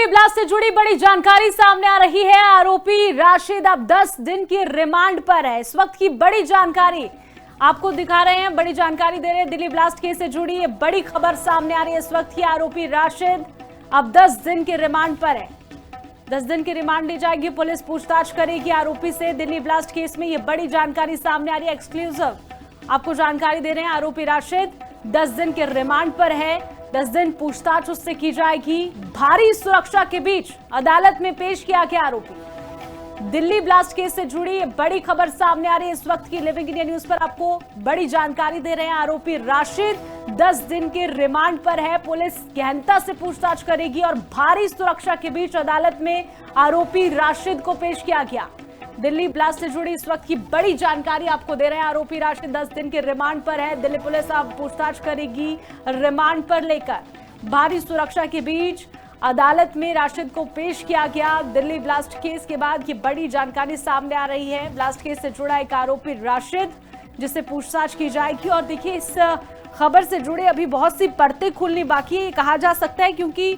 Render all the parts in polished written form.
Delhi blast से जुड़ी बड़ी जानकारी सामने आ रही है। आरोपी राशिद अब 10 दिन की रिमांड पर है। इस वक्त की बड़ी जानकारी आपको दिखा रहे हैं, बड़ी जानकारी दे रहे हैं। दिल्ली ब्लास्ट केस से जुड़ी ये बड़ी खबर सामने आ रही है इस वक्त की। आरोपी राशिद अब 10 दिन की रिमांड पर है। 10 दिन की रिमांड ली जाएगी, पुलिस पूछताछ करेगी आरोपी से। दिल्ली ब्लास्ट केस में ये बड़ी जानकारी सामने आ रही है। एक्सक्लूसिव आपको जानकारी दे रहे हैं। आरोपी राशिद 10 दिन के रिमांड पर है। 10 दिन पूछताछ उससे की जाएगी। भारी सुरक्षा के बीच अदालत में पेश किया गया आरोपी। दिल्ली ब्लास्ट केस से जुड़ी ये बड़ी खबर सामने आ रही है इस वक्त की। लिविंग इंडिया न्यूज पर आपको बड़ी जानकारी दे रहे हैं। आरोपी राशिद 10 दिन के रिमांड पर है। पुलिस गहनता से पूछताछ करेगी और भारी सुरक्षा के बीच अदालत में आरोपी राशिद को पेश किया गया। दिल्ली ब्लास्ट से जुड़ी इस वक्त की बड़ी जानकारी आपको दे रहे हैं। आरोपी राशिद 10 दिन के रिमांड पर है। दिल्ली पुलिस अब पूछताछ करेगी रिमांड पर लेकर। भारी सुरक्षा के बीच अदालत में राशिद को पेश किया गया। दिल्ली ब्लास्ट केस के बाद ये बड़ी जानकारी सामने आ रही है। ब्लास्ट केस से जुड़ा एक आरोपी राशिद, जिससे पूछताछ की जाएगी। और देखिए, इस खबर से जुड़े अभी बहुत सी परतें खुलनी बाकी है, कहा जा सकता है, क्योंकि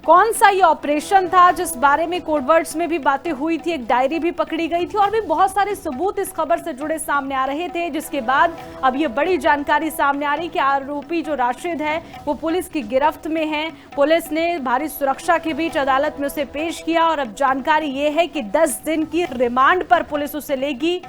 कौन सा ये ऑपरेशन था जिस बारे में कोडवर्ड्स में भी बातें हुई थी, एक डायरी भी पकड़ी गई थी और भी बहुत सारे सबूत इस खबर से जुड़े सामने आ रहे थे, जिसके बाद अब ये बड़ी जानकारी सामने आ रही कि आरोपी जो राशिद है वो पुलिस की गिरफ्त में है। पुलिस ने भारी सुरक्षा के बीच अदालत में उसे पेश किया और अब जानकारी ये है कि 10 दिन की रिमांड पर पुलिस उसे लेगी।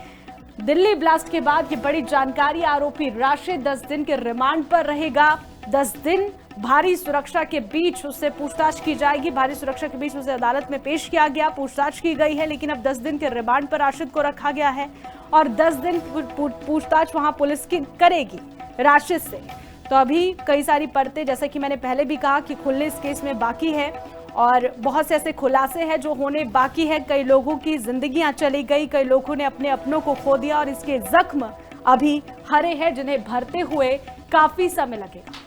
दिल्ली ब्लास्ट के बाद ये बड़ी जानकारी, आरोपी राशिद 10 दिन के रिमांड पर रहेगा। 10 दिन भारी सुरक्षा के बीच उससे पूछताछ की जाएगी। भारी सुरक्षा के बीच उसे अदालत में पेश किया गया, पूछताछ की गई है, लेकिन अब 10 दिन के रिमांड पर राशिद को रखा गया है और 10 दिन पूछताछ वहां पुलिस की करेगी राशिद से। तो अभी कई सारी परतें, जैसे कि मैंने पहले भी कहा, कि खुलने इस केस में बाकी है और बहुत से ऐसे खुलासे हैं जो होने बाकी है। कई लोगों की जिंदगियां चली गई, कई लोगों ने अपने अपनों को खो दिया और इसके जख्म अभी हरे हैं, जिन्हें भरते हुए काफी समय लगेगा।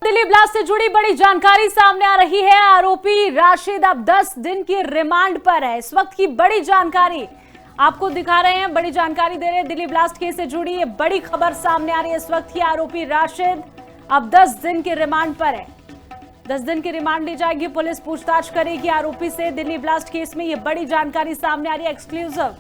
दिल्ली ब्लास्ट से जुड़ी बड़ी जानकारी सामने आ रही है। आरोपी राशिद अब 10 दिन की रिमांड पर है। इस वक्त की बड़ी जानकारी आपको दिखा रहे हैं, बड़ी जानकारी दे रहे हैं। दिल्ली ब्लास्ट केस से जुड़ी ये बड़ी खबर सामने आ रही है इस वक्त की। आरोपी राशिद अब 10 दिन के रिमांड पर है। 10 दिन की रिमांड ली जाएगी, पुलिस पूछताछ करेगी आरोपी से। दिल्ली ब्लास्ट केस में ये बड़ी जानकारी सामने आ रही है। एक्सक्लूसिव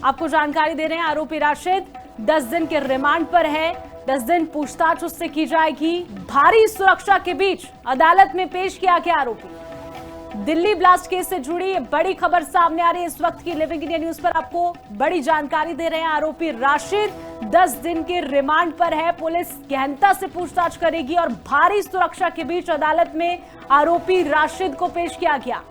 आपको जानकारी दे रहे हैं। आरोपी राशिद 10 दिन के रिमांड पर है। 10 दिन पूछताछ उससे की जाएगी। भारी सुरक्षा के बीच अदालत में पेश किया गया आरोपी। दिल्ली ब्लास्ट केस से जुड़ी ये बड़ी खबर सामने आ रही है इस वक्त की। लिविंग इंडिया न्यूज पर आपको बड़ी जानकारी दे रहे हैं। आरोपी राशिद 10 दिन के रिमांड पर है। पुलिस गहनता से पूछताछ करेगी और भारी सुरक्षा के बीच अदालत में आरोपी राशिद को पेश किया गया।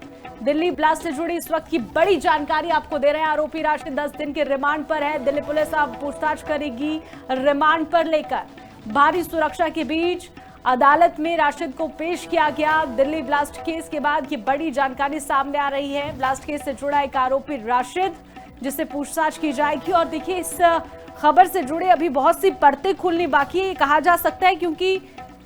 दिल्ली ब्लास्ट से जुड़ी इस वक्त की बड़ी जानकारी आपको दे रहे हैं। आरोपी राशिद 10 दिन के रिमांड पर है। दिल्ली पुलिस अब पूछताछ करेगी रिमांड पर लेकर। भारी सुरक्षा के बीच अदालत में राशिद को पेश किया गया। दिल्ली ब्लास्ट केस के बाद ये बड़ी जानकारी सामने आ रही है। ब्लास्ट केस से जुड़ा एक आरोपी राशिद, जिससे पूछताछ की जाएगी। और देखिए, इस खबर से जुड़े अभी बहुत सी परतें खुलनी बाकी है, कहा जा सकता है, क्योंकि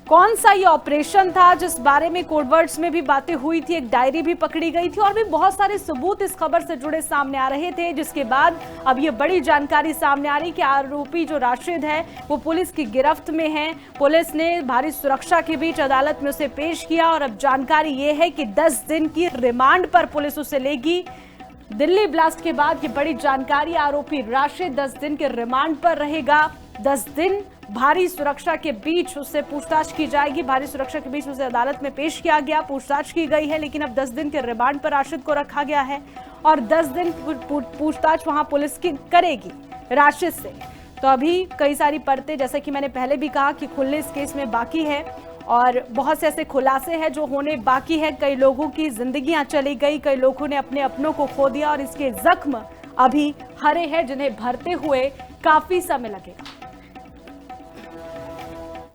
कौन सा ये ऑपरेशन था जिस बारे में कोडवर्ड्स में भी बातें हुई थी, एक डायरी भी पकड़ी गई थी और भी बहुत सारे सबूत इस खबर से जुड़े सामने आ रहे थे, जिसके बाद अब ये बड़ी जानकारी सामने आ रही कि आरोपी जो राशिद है वो पुलिस की गिरफ्त में है। पुलिस ने भारी सुरक्षा के बीच अदालत में उसे पेश किया और अब जानकारी ये है कि 10 दिन की रिमांड पर पुलिस उसे लेगी। दिल्ली ब्लास्ट के बाद ये बड़ी जानकारी, आरोपी राशिद 10 दिन के रिमांड पर रहेगा। 10 दिन भारी सुरक्षा के बीच उससे पूछताछ की जाएगी। भारी सुरक्षा के बीच उसे अदालत में पेश किया गया, पूछताछ की गई है, लेकिन अब 10 दिन के रिमांड पर राशिद को रखा गया है और 10 दिन पूछताछ वहां पुलिस की करेगी राशिद से। तो अभी कई सारी परतें, जैसे कि मैंने पहले भी कहा, कि खुलने इस केस में बाकी है और बहुत से ऐसे खुलासे हैं जो होने बाकी है। कई लोगों की जिंदगियां चली गई, कई लोगों ने अपने अपनों को खो दिया और इसके जख्म अभी हरे हैं, जिन्हें भरते हुए काफी समय लगेगा।